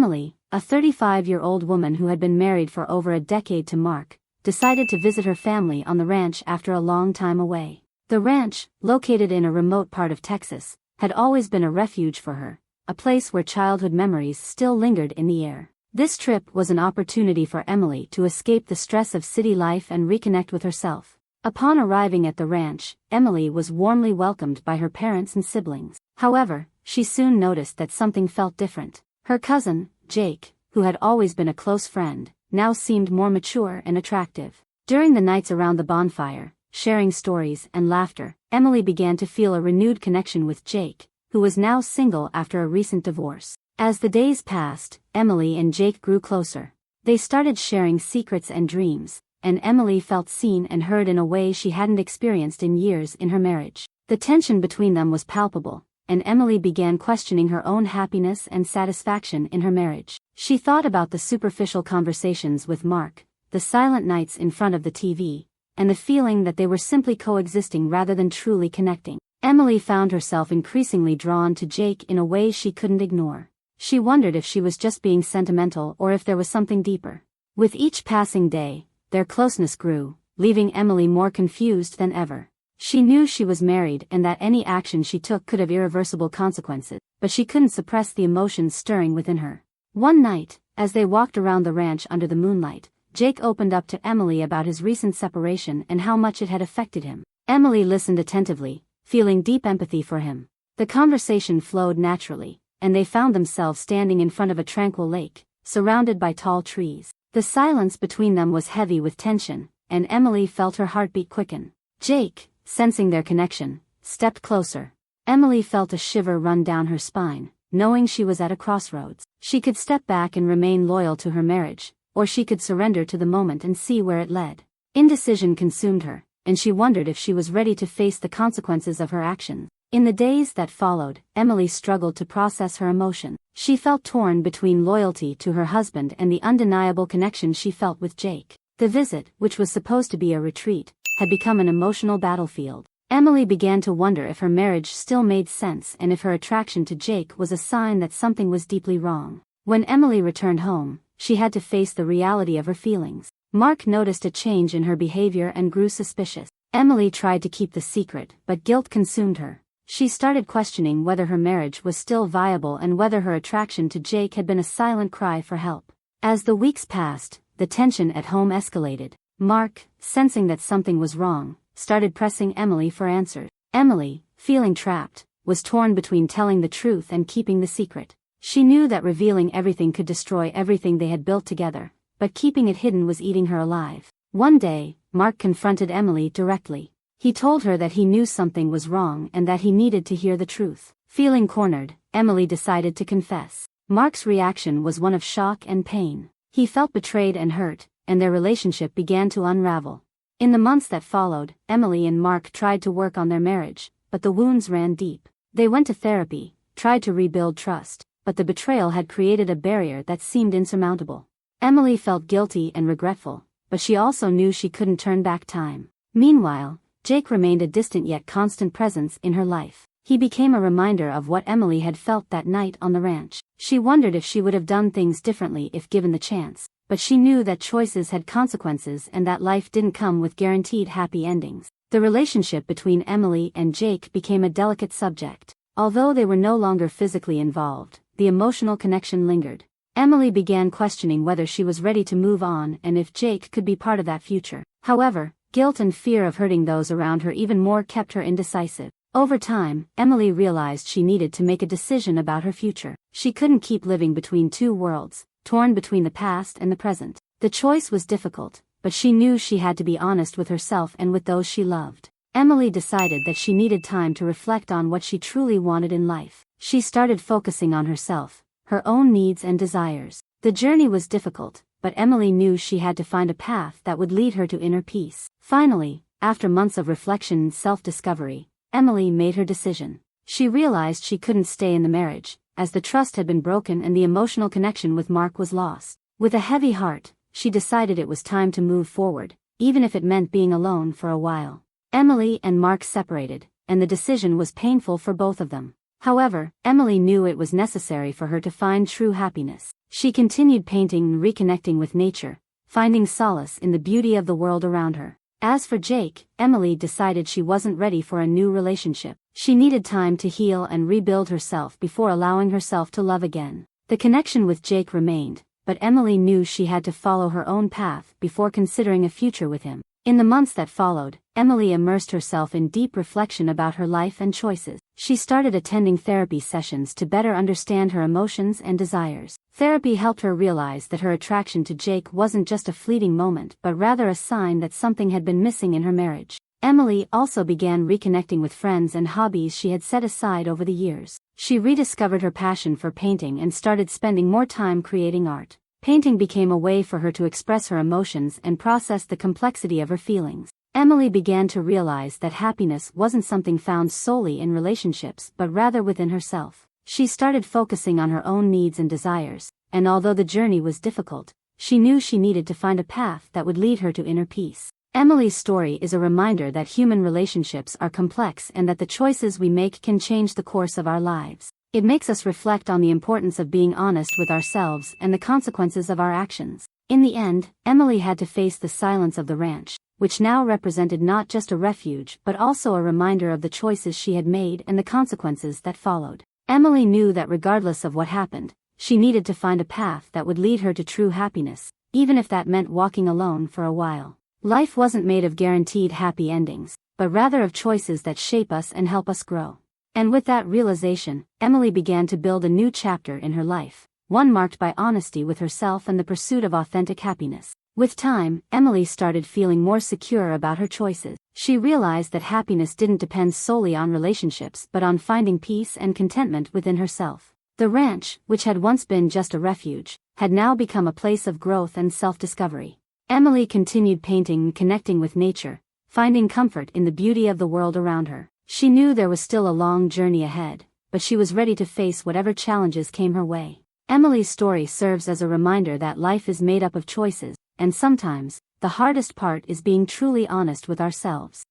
Emily, a 35-year-old woman who had been married for over a decade to Mark, decided to visit her family on the ranch after a long time away. The ranch, located in a remote part of Texas, had always been a refuge for her, a place where childhood memories still lingered in the air. This trip was an opportunity for Emily to escape the stress of city life and reconnect with herself. Upon arriving at the ranch, Emily was warmly welcomed by her parents and siblings. However, she soon noticed that something felt different. Her cousin, Jake, who had always been a close friend, now seemed more mature and attractive. During the nights around the bonfire, sharing stories and laughter, Emily began to feel a renewed connection with Jake, who was now single after a recent divorce. As the days passed, Emily and Jake grew closer. They started sharing secrets and dreams, and Emily felt seen and heard in a way she hadn't experienced in years in her marriage. The tension between them was palpable, and Emily began questioning her own happiness and satisfaction in her marriage. She thought about the superficial conversations with Mark, the silent nights in front of the TV, and the feeling that they were simply coexisting rather than truly connecting. Emily found herself increasingly drawn to Jake in a way she couldn't ignore. She wondered if she was just being sentimental or if there was something deeper. With each passing day, their closeness grew, leaving Emily more confused than ever. She knew she was married and that any action she took could have irreversible consequences, but she couldn't suppress the emotions stirring within her. One night, as they walked around the ranch under the moonlight, Jake opened up to Emily about his recent separation and how much it had affected him. Emily listened attentively, feeling deep empathy for him. The conversation flowed naturally, and they found themselves standing in front of a tranquil lake, surrounded by tall trees. The silence between them was heavy with tension, and Emily felt her heartbeat quicken. Jake, sensing their connection, stepped closer. Emily felt a shiver run down her spine, knowing she was at a crossroads. She could step back and remain loyal to her marriage, or she could surrender to the moment and see where it led. Indecision consumed her, and she wondered if she was ready to face the consequences of her actions. In the days that followed, Emily struggled to process her emotion. She felt torn between loyalty to her husband and the undeniable connection she felt with Jake. The visit, which was supposed to be a retreat, had become an emotional battlefield. Emily began to wonder if her marriage still made sense and if her attraction to Jake was a sign that something was deeply wrong. When Emily returned home, she had to face the reality of her feelings. Mark noticed a change in her behavior and grew suspicious. Emily tried to keep the secret, but guilt consumed her. She started questioning whether her marriage was still viable and whether her attraction to Jake had been a silent cry for help. As the weeks passed, the tension at home escalated. Mark, sensing that something was wrong, started pressing Emily for answers. Emily, feeling trapped, was torn between telling the truth and keeping the secret. She knew that revealing everything could destroy everything they had built together, but keeping it hidden was eating her alive. One day, Mark confronted Emily directly. He told her that he knew something was wrong and that he needed to hear the truth. Feeling cornered, Emily decided to confess. Mark's reaction was one of shock and pain. He felt betrayed and hurt, and their relationship began to unravel. In the months that followed, Emily and Mark tried to work on their marriage, but the wounds ran deep. They went to therapy, tried to rebuild trust, but the betrayal had created a barrier that seemed insurmountable. Emily felt guilty and regretful, but she also knew she couldn't turn back time. Meanwhile, Jake remained a distant yet constant presence in her life. He became a reminder of what Emily had felt that night on the ranch. She wondered if she would have done things differently if given the chance, but she knew that choices had consequences and that life didn't come with guaranteed happy endings. The relationship between Emily and Jake became a delicate subject. Although they were no longer physically involved, the emotional connection lingered. Emily began questioning whether she was ready to move on and if Jake could be part of that future. However, guilt and fear of hurting those around her even more kept her indecisive. Over time, Emily realized she needed to make a decision about her future. She couldn't keep living between two worlds, torn between the past and the present. The choice was difficult, but she knew she had to be honest with herself and with those she loved. Emily decided that she needed time to reflect on what she truly wanted in life. She started focusing on herself, her own needs and desires. The journey was difficult, but Emily knew she had to find a path that would lead her to inner peace. Finally, after months of reflection and self-discovery, Emily made her decision. She realized she couldn't stay in the marriage, as the trust had been broken and the emotional connection with Mark was lost. With a heavy heart, she decided it was time to move forward, even if it meant being alone for a while. Emily and Mark separated, and the decision was painful for both of them. However, Emily knew it was necessary for her to find true happiness. She continued painting and reconnecting with nature, finding solace in the beauty of the world around her. As for Jake, Emily decided she wasn't ready for a new relationship. She needed time to heal and rebuild herself before allowing herself to love again. The connection with Jake remained, but Emily knew she had to follow her own path before considering a future with him. In the months that followed, Emily immersed herself in deep reflection about her life and choices. She started attending therapy sessions to better understand her emotions and desires. Therapy helped her realize that her attraction to Jake wasn't just a fleeting moment but rather a sign that something had been missing in her marriage. Emily also began reconnecting with friends and hobbies she had set aside over the years. She rediscovered her passion for painting and started spending more time creating art. Painting became a way for her to express her emotions and process the complexity of her feelings. Emily began to realize that happiness wasn't something found solely in relationships but rather within herself. She started focusing on her own needs and desires, and although the journey was difficult, she knew she needed to find a path that would lead her to inner peace. Emily's story is a reminder that human relationships are complex and that the choices we make can change the course of our lives. It makes us reflect on the importance of being honest with ourselves and the consequences of our actions. In the end, Emily had to face the silence of the ranch, which now represented not just a refuge but also a reminder of the choices she had made and the consequences that followed. Emily knew that regardless of what happened, she needed to find a path that would lead her to true happiness, even if that meant walking alone for a while. Life wasn't made of guaranteed happy endings, but rather of choices that shape us and help us grow. And with that realization, Emily began to build a new chapter in her life, one marked by honesty with herself and the pursuit of authentic happiness. With time, Emily started feeling more secure about her choices. She realized that happiness didn't depend solely on relationships but on finding peace and contentment within herself. The ranch, which had once been just a refuge, had now become a place of growth and self-discovery. Emily continued painting and connecting with nature, finding comfort in the beauty of the world around her. She knew there was still a long journey ahead, but she was ready to face whatever challenges came her way. Emily's story serves as a reminder that life is made up of choices, and sometimes, the hardest part is being truly honest with ourselves.